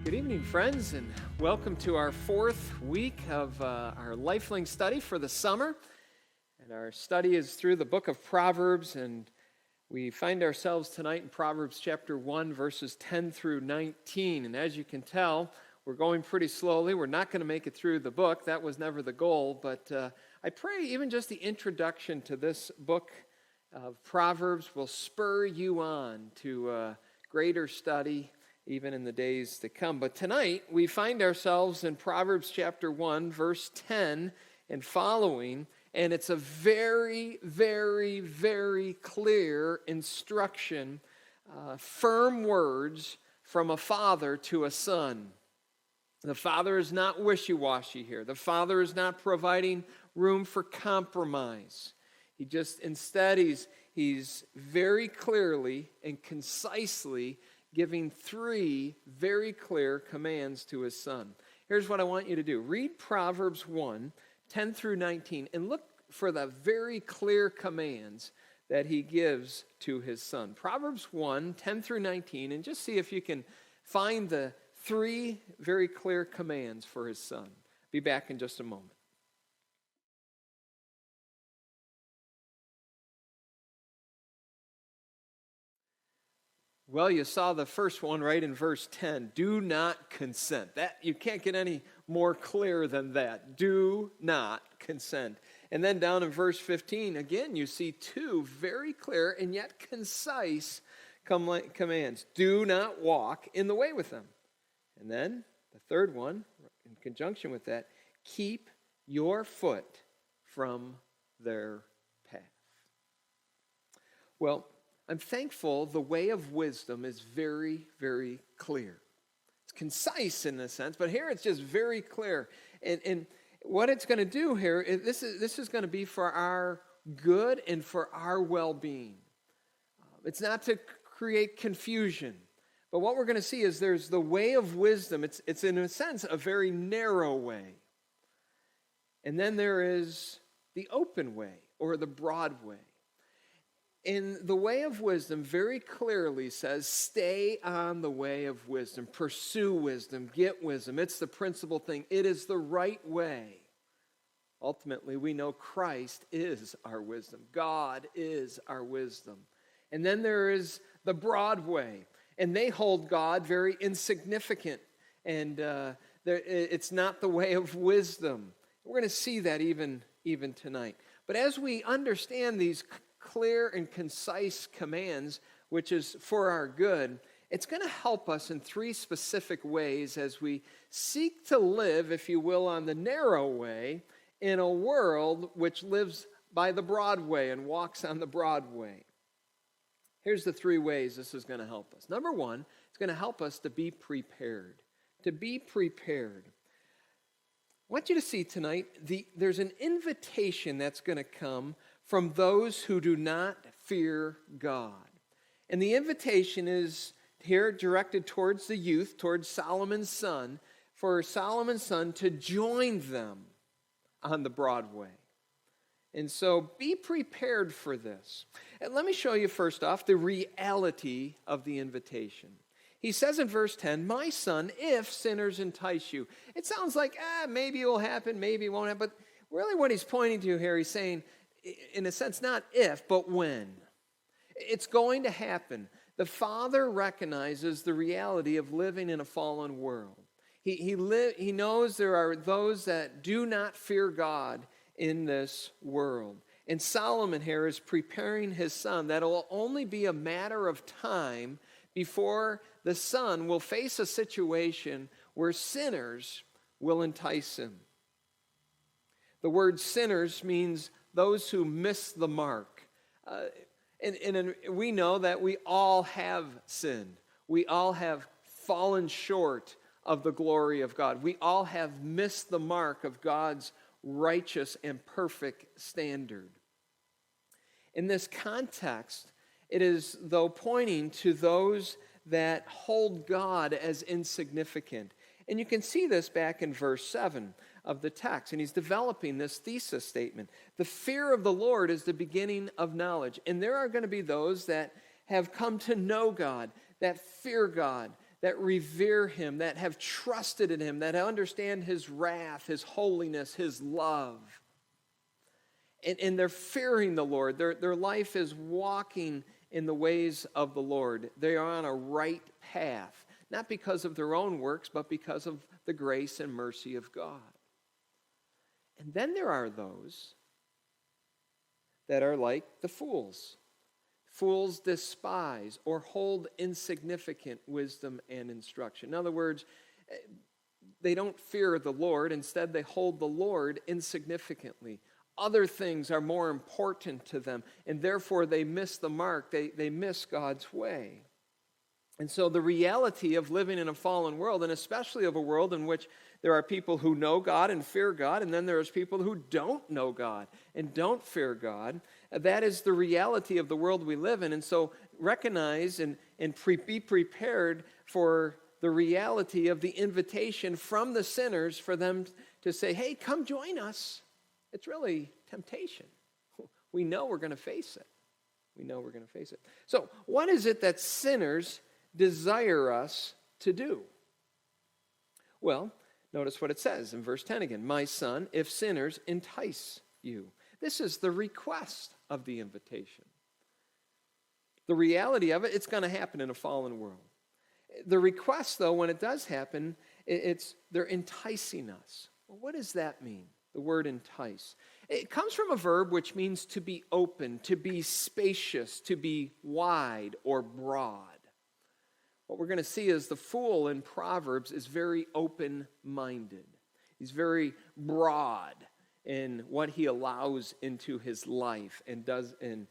Good evening, friends, and welcome to our fourth week of our Lifelink study for the summer. And our study is through the book of Proverbs, and we find ourselves tonight in Proverbs chapter 1, verses 10 through 19. And as you can tell, we're going pretty slowly. We're not going to make it through the book. That was never the goal, but I pray even just the introduction to this book of Proverbs will spur you on to greater study even in the days to come. But tonight, we find ourselves in Proverbs chapter 1, verse 10 and following, and it's a very, very, very clear instruction, firm words from a father to a son. The father is not wishy-washy here. The father is not providing room for compromise. Instead, he's very clearly and concisely giving three very clear commands to his son. Here's what I want you to do. Read Proverbs 1, 10 through 19, and look for the very clear commands that he gives to his son. Proverbs 1, 10 through 19, and just see if you can find the three very clear commands for his son. Be back in just a moment. Well, you saw the first one right in verse 10. Do not consent. That you can't get any more clear than that. Do not consent. And then down in verse 15, again, you see two very clear and yet concise commands. Do not walk in the way with them. And then the third one, in conjunction with that, keep your foot from their path. Well, I'm thankful the way of wisdom is very, very clear. It's concise in a sense, but here it's just very clear. And what it's going to do here, this is going to be for our good and for our well-being. It's not to create confusion. But what we're going to see is there's the way of wisdom. It's in a sense a very narrow way. And then there is the open way or the broad way. And the way of wisdom very clearly says, stay on the way of wisdom. Pursue wisdom. Get wisdom. It's the principal thing. It is the right way. Ultimately, we know Christ is our wisdom. God is our wisdom. And then there is the broad way. And they hold God very insignificant. And it's not the way of wisdom. We're going to see that even tonight. But as we understand these clear and concise commands, which is for our good, it's going to help us in three specific ways as we seek to live, if you will, on the narrow way in a world which lives by the broad way and walks on the broad way. Here's the three ways this is going to help us. Number one, it's going to help us to be prepared. To be prepared. I want you to see tonight, there's an invitation that's going to come from those who do not fear God. And the invitation is here directed towards the youth, towards Solomon's son, for Solomon's son to join them on the broad way. And so be prepared for this. And let me show you first off the reality of the invitation. He says in verse 10, my son, if sinners entice you. It sounds like, maybe it will happen, maybe it won't happen. But really what he's pointing to here, he's saying, in a sense, not if, but when. It's going to happen. The Father recognizes the reality of living in a fallen world. He knows there are those that do not fear God in this world. And Solomon here is preparing his son that it will only be a matter of time before the son will face a situation where sinners will entice him. The word sinners means those who miss the mark. And we know that we all have sinned. We all have fallen short of the glory of God. We all have missed the mark of God's righteous and perfect standard. In this context, it is, though, pointing to those that hold God as insignificant. And you can see this back in verse 7 of the text. And he's developing this thesis statement. The fear of the Lord is the beginning of knowledge. And there are going to be those that have come to know God, that fear God, that revere him, that have trusted in him, that understand his wrath, his holiness, his love. And they're fearing the Lord. Their life is walking in the ways of the Lord. They are on a right path, not because of their own works, but because of the grace and mercy of God. And then there are those that are like the fools. Fools despise or hold insignificant wisdom and instruction. In other words, they don't fear the Lord. Instead, they hold the Lord insignificantly. Other things are more important to them, and therefore they miss the mark. They miss God's way. And so the reality of living in a fallen world, and especially of a world in which there are people who know God and fear God, and then there's people who don't know God and don't fear God, that is the reality of the world we live in. And so recognize and be prepared for the reality of the invitation from the sinners for them to say, hey, come join us. It's really temptation. We know we're going to face it. We know we're going to face it. So what is it that sinners desire us to do? Well, notice what it says in verse 10 again. My son, if sinners entice you. This is the request of the invitation. The reality of it, it's going to happen in a fallen world. The request, though, when it does happen, they're enticing us. Well, what does that mean? The word entice. It comes from a verb which means to be open, to be spacious, to be wide or broad. What we're going to see is the fool in Proverbs is very open-minded. He's very broad in what he allows into his life and does and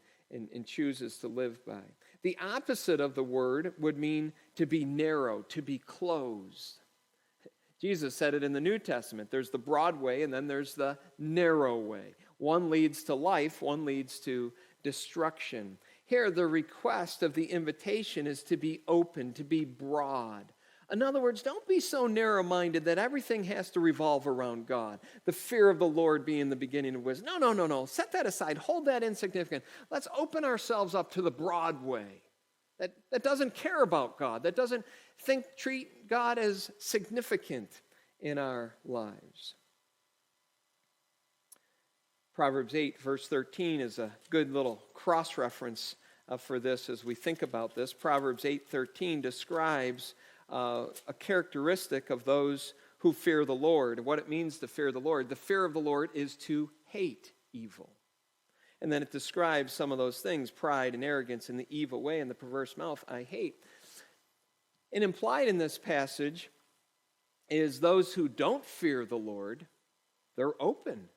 chooses to live by. The opposite of the word would mean to be narrow, to be closed. Jesus said it in the New Testament. There's the broad way and then there's the narrow way. One leads to life, one leads to destruction. Here, the request of the invitation is to be open, to be broad. In other words, don't be so narrow-minded that everything has to revolve around God. The fear of the Lord being the beginning of wisdom. No. Set that aside. Hold that insignificant. Let's open ourselves up to the broad way that doesn't care about God, that doesn't treat God as significant in our lives. Proverbs 8, verse 13 is a good little cross-reference for this as we think about this. Proverbs 8:13 describes a characteristic of those who fear the Lord. What it means to fear the Lord. The fear of the Lord is to hate evil. And then it describes some of those things, pride and arrogance and the evil way and the perverse mouth I hate. And implied in this passage is those who don't fear the Lord, they're open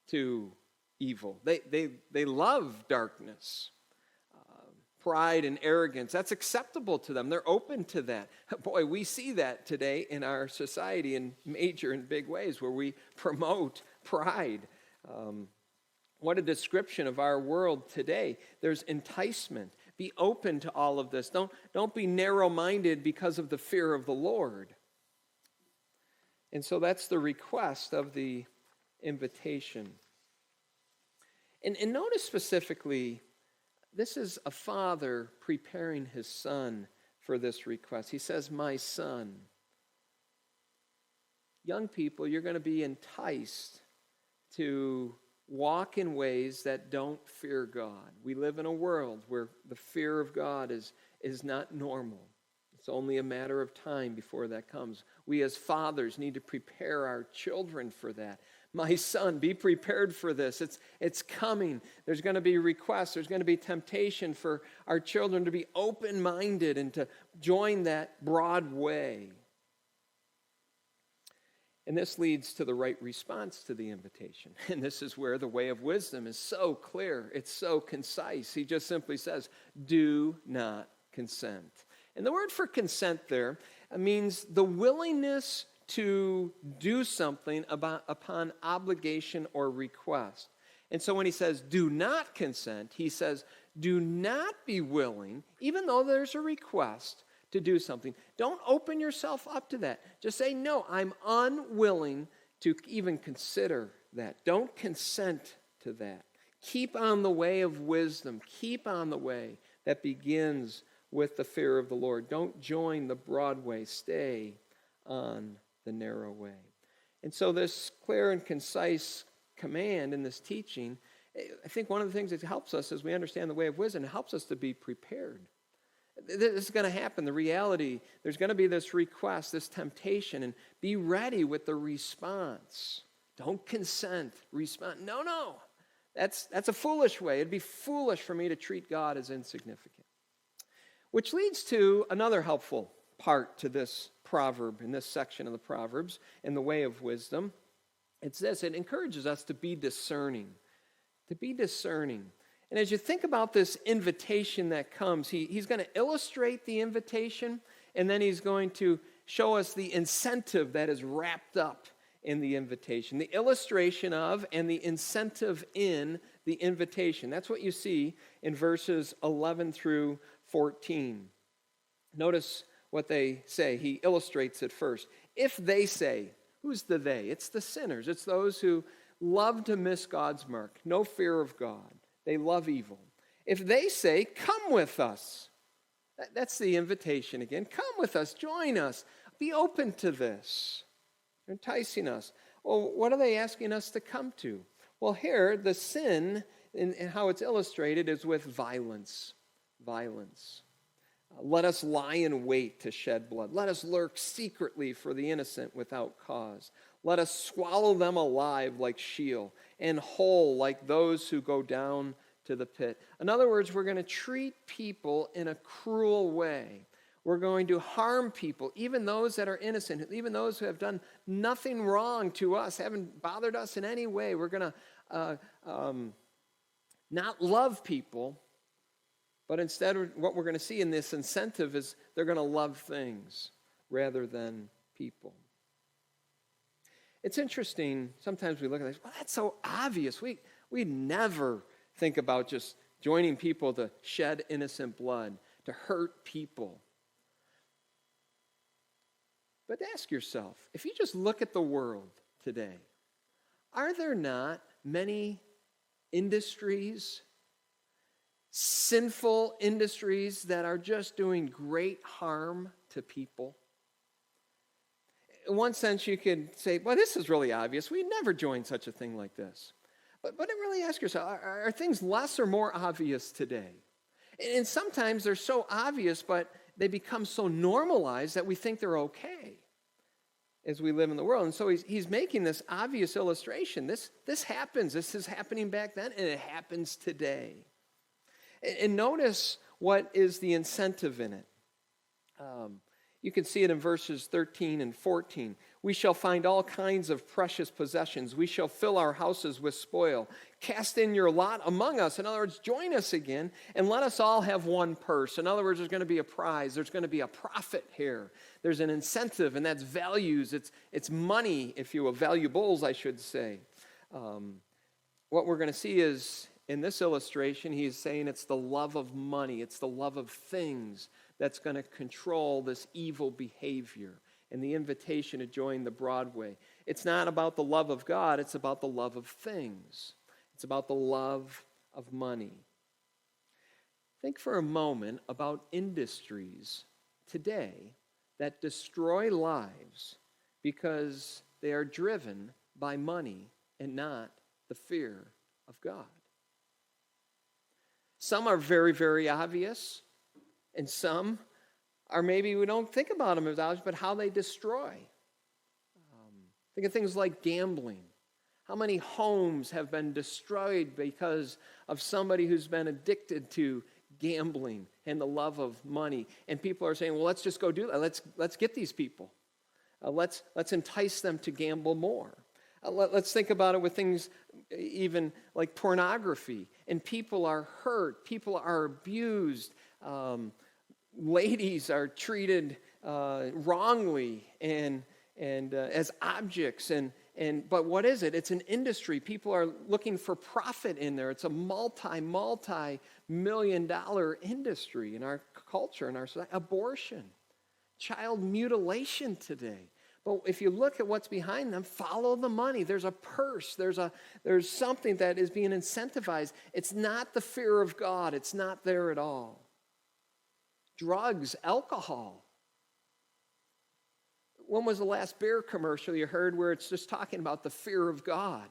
to evil. They love darkness. Pride and arrogance, that's acceptable to them. They're open to that. Boy, we see that today in our society in major and big ways where we promote pride. What a description of our world today. There's enticement. Be open to all of this. Don't be narrow-minded because of the fear of the Lord. And so that's the request of the invitation. And notice specifically, this is a father preparing his son for this request. He says, my son. Young people, you're going to be enticed to walk in ways that don't fear God. We live in a world where the fear of God is not normal. It's only a matter of time before that comes. We as fathers need to prepare our children for that. My son, be prepared for this. It's coming. There's going to be requests. There's going to be temptation for our children to be open-minded and to join that broad way. And this leads to the right response to the invitation. And this is where the way of wisdom is so clear. It's so concise. He just simply says, do not consent. And the word for consent there means the willingness to do something upon obligation or request. And so when he says, do not consent, he says, do not be willing, even though there's a request, to do something. Don't open yourself up to that. Just say, no, I'm unwilling to even consider that. Don't consent to that. Keep on the way of wisdom. Keep on the way that begins with the fear of the Lord. Don't join the broad way. Stay on the narrow way. And so this clear and concise command in this teaching, I think one of the things that helps us as we understand the way of wisdom, it helps us to be prepared. This is going to happen. The reality, there's going to be this request, this temptation, and be ready with the response. Don't consent. Respond. No. That's a foolish way. It'd be foolish for me to treat God as insignificant. Which leads to another helpful part to this proverb, in this section of the Proverbs, in the way of wisdom. It's this. It encourages us to be discerning. To be discerning. And as you think about this invitation that comes, he's going to illustrate the invitation, and then he's going to show us the incentive that is wrapped up in the invitation. The illustration of and the incentive in the invitation. That's what you see in verses 11 through 14. Notice what they say. He illustrates it first. If they say, who's the they? It's the sinners. It's those who love to miss God's mark, no fear of God. They love evil. If they say, come with us, that's the invitation again. Come with us, join us, be open to this. They're enticing us. Well, what are they asking us to come to? Well, here, the sin, and how it's illustrated, is with violence. Violence. Let us lie in wait to shed blood. Let us lurk secretly for the innocent without cause. Let us swallow them alive like Sheol, and whole like those who go down to the pit. In other words, we're going to treat people in a cruel way. We're going to harm people, even those that are innocent, even those who have done nothing wrong to us, haven't bothered us in any way. We're going to not love people, but instead what we're going to see in this incentive is they're going to love things rather than people. It's interesting, sometimes we look at this, well, that's so obvious. We never think about just joining people to shed innocent blood, to hurt people. But ask yourself, if you just look at the world today, are there not many industries, sinful industries that are just doing great harm to people? In one sense, you could say, well, this is really obvious. We'd never join such a thing like this. But really ask yourself, are things less or more obvious today? And sometimes they're so obvious, but they become so normalized that we think they're okay as we live in the world. And so he's making this obvious illustration. This happens. This is happening back then, and it happens today. And notice what is the incentive in it. You can see it in verses 13 and 14. We shall find all kinds of precious possessions. We shall fill our houses with spoil. Cast in your lot among us. In other words, join us again, and let us all have one purse. In other words, there's going to be a prize. There's going to be a profit here. There's an incentive, and that's values. It's money, if you will, valuables, I should say. What we're going to see is, in this illustration, he's saying it's the love of money. It's the love of things that's going to control this evil behavior and the invitation to join the broad way. It's not about the love of God, it's about the love of things. It's about the love of money. Think for a moment about industries today that destroy lives because they are driven by money and not the fear of God. Some are very, very obvious. And some are maybe we don't think about them as obvious, but how they destroy. Think of things like gambling. How many homes have been destroyed because of somebody who's been addicted to gambling and the love of money? And people are saying, well, let's just go do that. Let's get these people. Let's entice them to gamble more. Let's think about it with things even like pornography. And people are hurt. People are abused. Ladies are treated wrongly and as objects. But what is it? It's an industry. People are looking for profit in there. It's a multi-million-dollar industry in our culture, in our society. Abortion, child mutilation today. But if you look at what's behind them, follow the money. There's a purse. There's something that is being incentivized. It's not the fear of God. It's not there at all. drugs, alcohol. When was the last beer commercial you heard where it's just talking about the fear of God?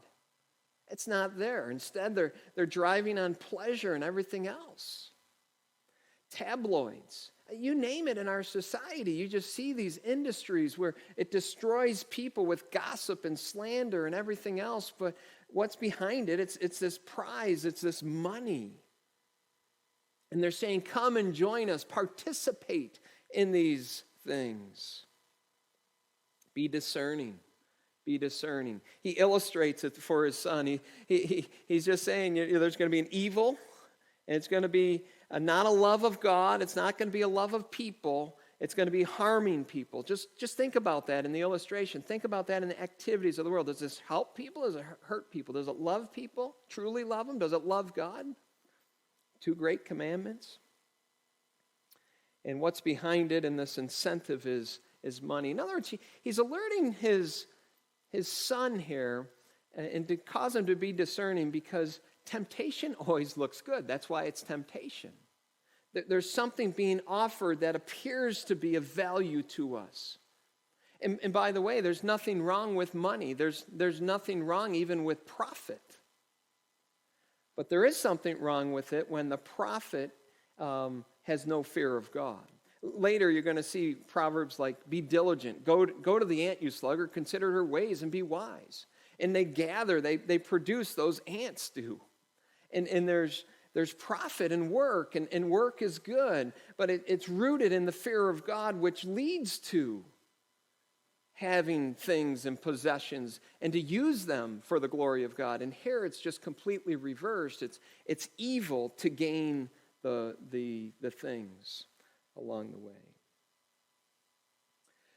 It's not there. Instead, they're driving on pleasure and everything else. Tabloids. You name it in our society. You just see these industries where it destroys people with gossip and slander and everything else. But what's behind it? It's this prize. It's this money. And they're saying, come and join us. Participate in these things. Be discerning. Be discerning. He illustrates it for his son. He's just saying there's going to be an evil, and it's going to be not a love of God. It's not going to be a love of people. It's going to be harming people. Just think about that in the illustration. Think about that in the activities of the world. Does this help people? Does it hurt people? Does it love people? Truly love them? Does it love God? Two great commandments. And what's behind it and this incentive is money. In other words, he's alerting his son here and to cause him to be discerning because temptation always looks good. That's why it's temptation. There's something being offered that appears to be of value to us. And by the way, there's nothing wrong with money. There's nothing wrong even with profit. But there is something wrong with it when the prophet has no fear of God. Later, you're going to see proverbs like, be diligent, go to the ant, you sluggard, consider her ways and be wise. And they gather, they produce, those ants do. And there's profit in work, and work is good, but it's rooted in the fear of God, which leads to having things and possessions and to use them for the glory of God. And here it's just completely reversed. It's evil to gain the things along the way.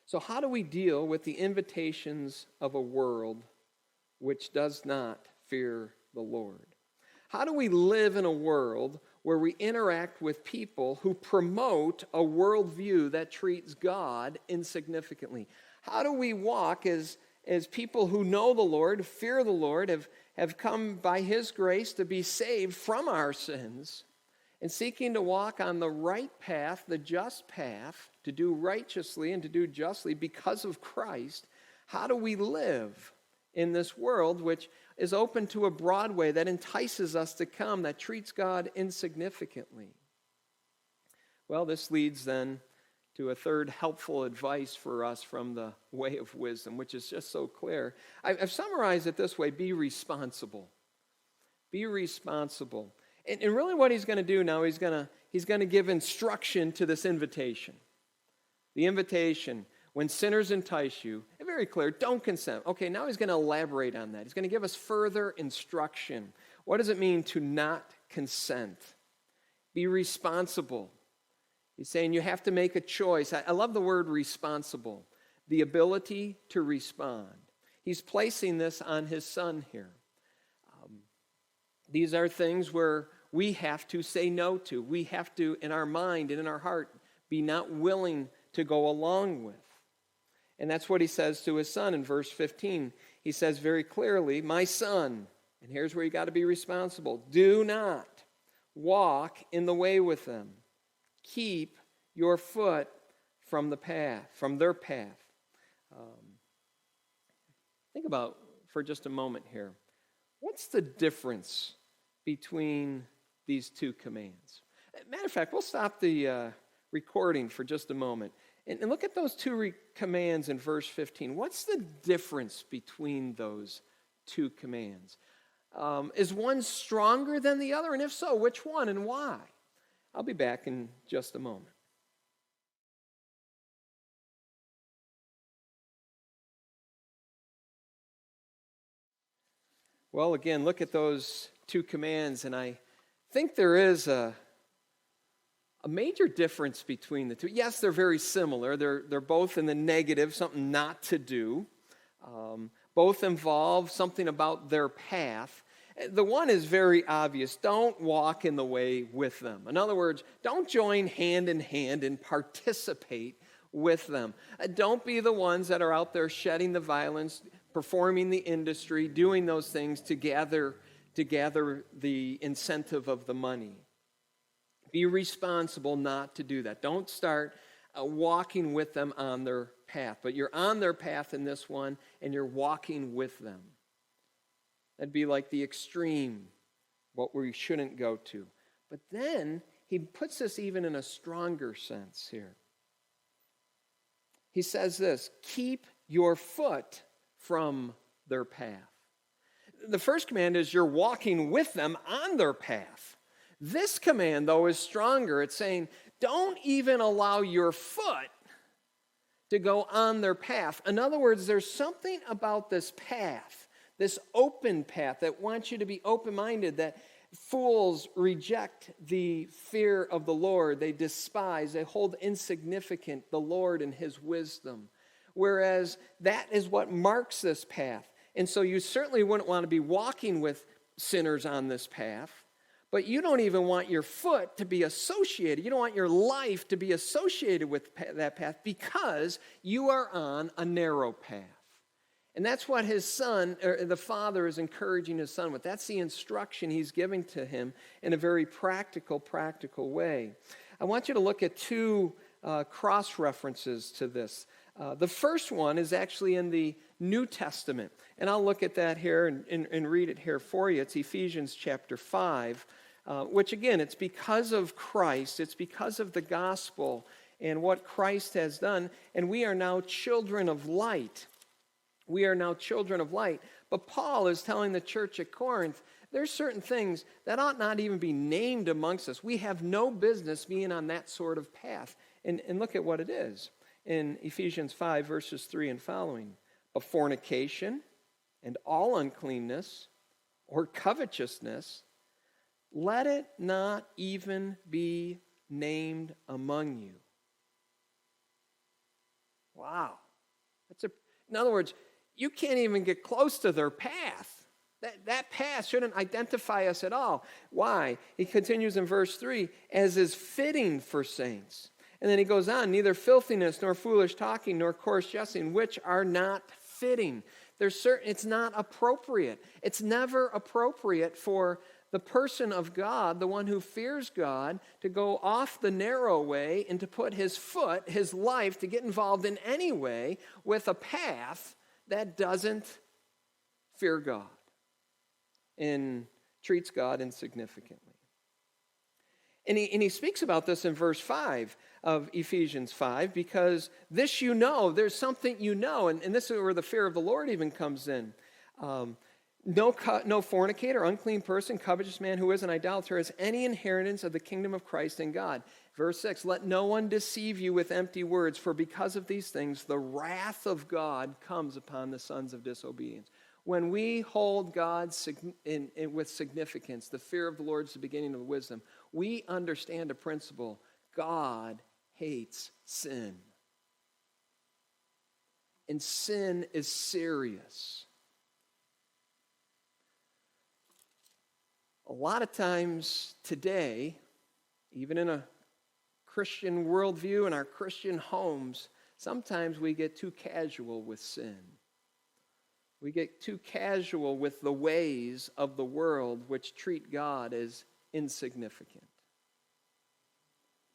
So how do we deal with the invitations of a world which does not fear the Lord? How do we live in a world where we interact with people who promote a worldview that treats God insignificantly? How do we walk as people who know the Lord, fear the Lord, have come by His grace to be saved from our sins, and seeking to walk on the right path, the just path, to do righteously and to do justly because of Christ? How do we live in this world which is open to a broad way that entices us to come, that treats God insignificantly? Well, this leads then to a third helpful advice for us from the way of wisdom, which is just so clear. I've summarized it this way: be responsible. Be responsible. And really what he's going to do now, he's going to give instruction to this invitation. The invitation, when sinners entice you, and very clear, don't consent. Okay, now he's going to elaborate on that. He's going to give us further instruction. What does it mean to not consent? Be responsible. He's saying you have to make a choice. I love the word responsible, the ability to respond. He's placing this on his son here. These are things where we have to say no to. We have to, in our mind and in our heart, be not willing to go along with. And that's what he says to his son in verse 15. He says very clearly, my son, and here's where you got to be responsible, do not walk in the way with them. Keep your foot from the path, from their path. Think about for just a moment here. What's the difference between these two commands? Matter of fact, we'll stop the recording for just a moment and look at those two commands in verse 15. What's the difference between those two commands? Is one stronger than the other? And if so, which one and why? I'll be back in just a moment. Well, again, look at those two commands, and I think there is a major difference between the two. Yes, they're very similar. They're both in the negative, something not to do. Both involve something about their path. The one is very obvious. Don't walk in the way with them. In other words, don't join hand in hand and participate with them. Don't be the ones that are out there shedding the violence, performing the industry, doing those things to gather the incentive of the money. Be responsible not to do that. Don't start walking with them on their path. But you're on their path in this one, and you're walking with them. That'd be like the extreme, what we shouldn't go to. But then he puts this even in a stronger sense here. He says this, keep your foot from their path. The first command is you're walking with them on their path. This command, though, is stronger. It's saying, don't even allow your foot to go on their path. In other words, there's something about this path, this open path, that wants you to be open-minded, that fools reject the fear of the Lord. They despise, they hold insignificant the Lord and his wisdom. Whereas that is what marks this path. And so you certainly wouldn't want to be walking with sinners on this path, but you don't even want your foot to be associated. You don't want your life to be associated with that path because you are on a narrow path. And that's what his son, or the father, is encouraging his son with. That's the instruction he's giving to him in a very practical way. I want you to look at two cross references to this. The first one is actually in the New Testament. And I'll look at that here and read it here for you. It's Ephesians chapter 5, which again, it's because of Christ. It's because of the gospel and what Christ has done. And we are now children of light. We are now children of light. But Paul is telling the church at Corinth, there's certain things that ought not even be named amongst us. We have no business being on that sort of path. And look at what it is in Ephesians 5, verses 3 and following. Of fornication and all uncleanness or covetousness, let it not even be named among you. Wow. In other words, you can't even get close to their path. That path shouldn't identify us at all. Why? He continues in verse 3, as is fitting for saints. And then he goes on, neither filthiness, nor foolish talking, nor coarse jesting, which are not fitting. It's not appropriate. It's never appropriate for the person of God, the one who fears God, to go off the narrow way and to put his foot, his life, to get involved in any way with a path that doesn't fear God and treats God insignificantly. And he speaks about this in verse 5 of Ephesians 5, because this you know, there's something you know, and this is where the fear of the Lord even comes in. No fornicator, unclean person, covetous man who is an idolater has any inheritance of the kingdom of Christ and God. Verse 6, let no one deceive you with empty words, for because of these things the wrath of God comes upon the sons of disobedience. When we hold God with significance, the fear of the Lord is the beginning of wisdom, we understand a principle. God hates sin. And sin is serious. A lot of times today, even in a Christian worldview in our Christian homes, sometimes we get too casual with sin. We get too casual with the ways of the world which treat God as insignificant.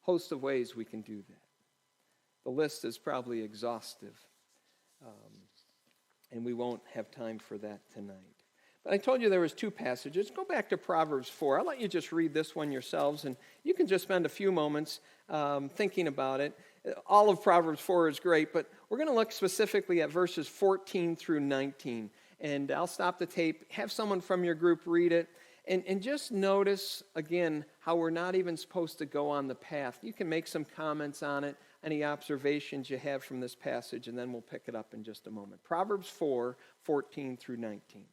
Host of ways we can do that. The list is probably exhaustive, and we won't have time for that tonight. But I told you there was two passages. Go back to Proverbs 4. I'll let you just read this one yourselves, and you can just spend a few moments thinking about it. All of Proverbs 4 is great, but we're going to look specifically at verses 14 through 19. And I'll stop the tape, have someone from your group read it, and just notice, again, how we're not even supposed to go on the path. You can make some comments on it, any observations you have from this passage, and then we'll pick it up in just a moment. Proverbs 4, 14 through 19.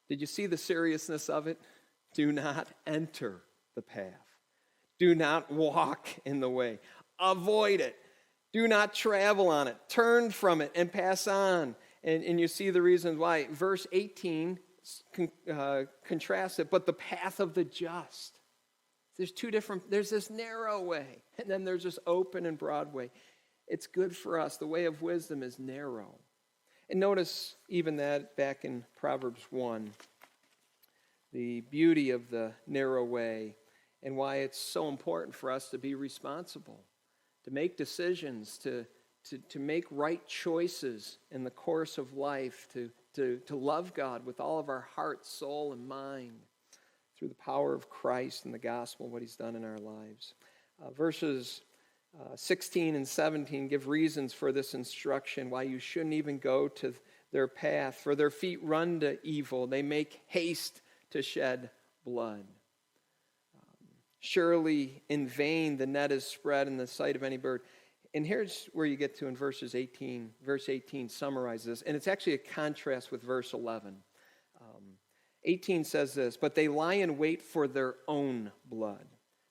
Did you see the seriousness of it? Do not enter the path. Do not walk in the way. Avoid it. Do not travel on it. Turn from it and pass on. And you see the reasons why. Verse 18 contrasts it. But the path of the just. There's this narrow way. And then there's this open and broad way. It's good for us. The way of wisdom is narrow. And notice even that back in Proverbs 1, the beauty of the narrow way and why it's so important for us to be responsible, to make decisions, to make right choices in the course of life, to love God with all of our heart, soul, and mind through the power of Christ and the gospel, what he's done in our lives. Verses 16 and 17 give reasons for this instruction, why you shouldn't even go to their path. For their feet run to evil. They make haste to shed blood. Surely in vain the net is spread in the sight of any bird. And here's where you get to in verses 18. Verse 18 summarizes this, and it's actually a contrast with verse 11. 18 says this, but they lie in wait for their own blood.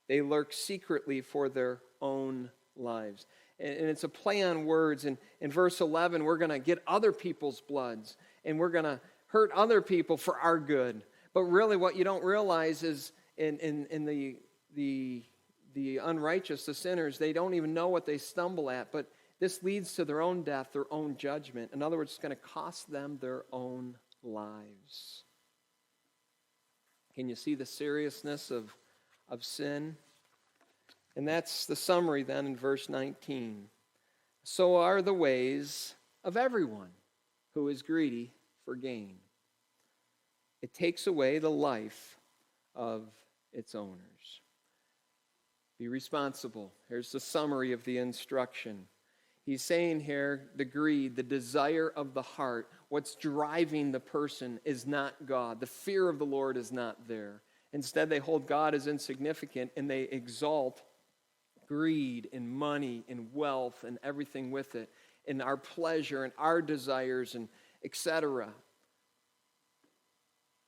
They lurk secretly for their own lives. And it's a play on words. And in verse 11, we're going to get other people's bloods, and we're going to hurt other people for our good. But really what you don't realize is in the unrighteous, the sinners, they don't even know what they stumble at. But this leads to their own death, their own judgment. In other words, it's going to cost them their own lives. Can you see the seriousness of sin? And that's the summary then in verse 19. So are the ways of everyone who is greedy for gain. It takes away the life of its owners. Be responsible. Here's the summary of the instruction. He's saying here the greed, the desire of the heart, what's driving the person is not God. The fear of the Lord is not there. Instead, they hold God as insignificant and they exalt greed and money and wealth and everything with it, and our pleasure and our desires and etc.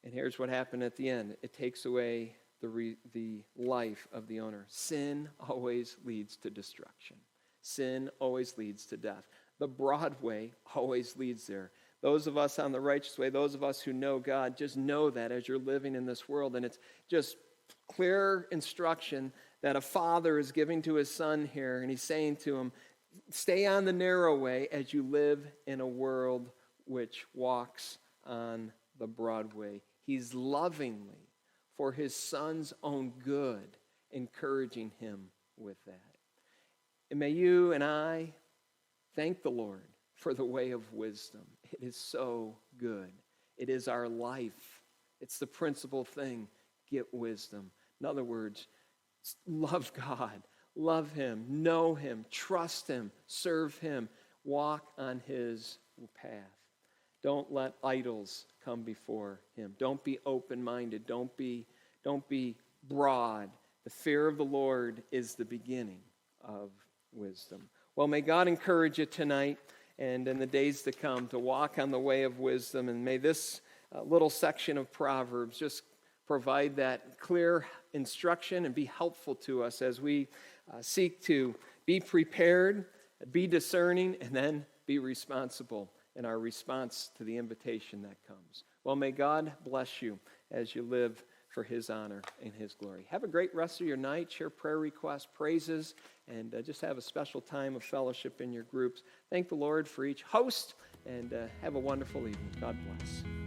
And here's what happened at the end. It takes away the life of the owner. Sin always leads to destruction. Sin always leads to death. The broad way always leads there. Those of us on the righteous way, those of us who know God, just know that as you're living in this world. And it's just clear instruction that a father is giving to his son here. And he's saying to him, stay on the narrow way as you live in a world which walks on the broad way. He's lovingly, for his son's own good, encouraging him with that. And may you and I thank the Lord for the way of wisdom. It is so good. It is our life. It's the principal thing. Get wisdom. In other words, love God. Love him. Know him. Trust him. Serve him. Walk on his path. Don't let idols come before him. Don't be open-minded. Don't be broad. The fear of the Lord is the beginning of wisdom. Well, may God encourage you tonight and in the days to come to walk on the way of wisdom. And may this little section of Proverbs just provide that clear instruction and be helpful to us as we seek to be prepared, be discerning, and then be responsible in our response to the invitation that comes. Well, may God bless you as you live for his honor and his glory. Have a great rest of your night. Share prayer requests, praises, and just have a special time of fellowship in your groups. Thank the Lord for each host, and have a wonderful evening. God bless.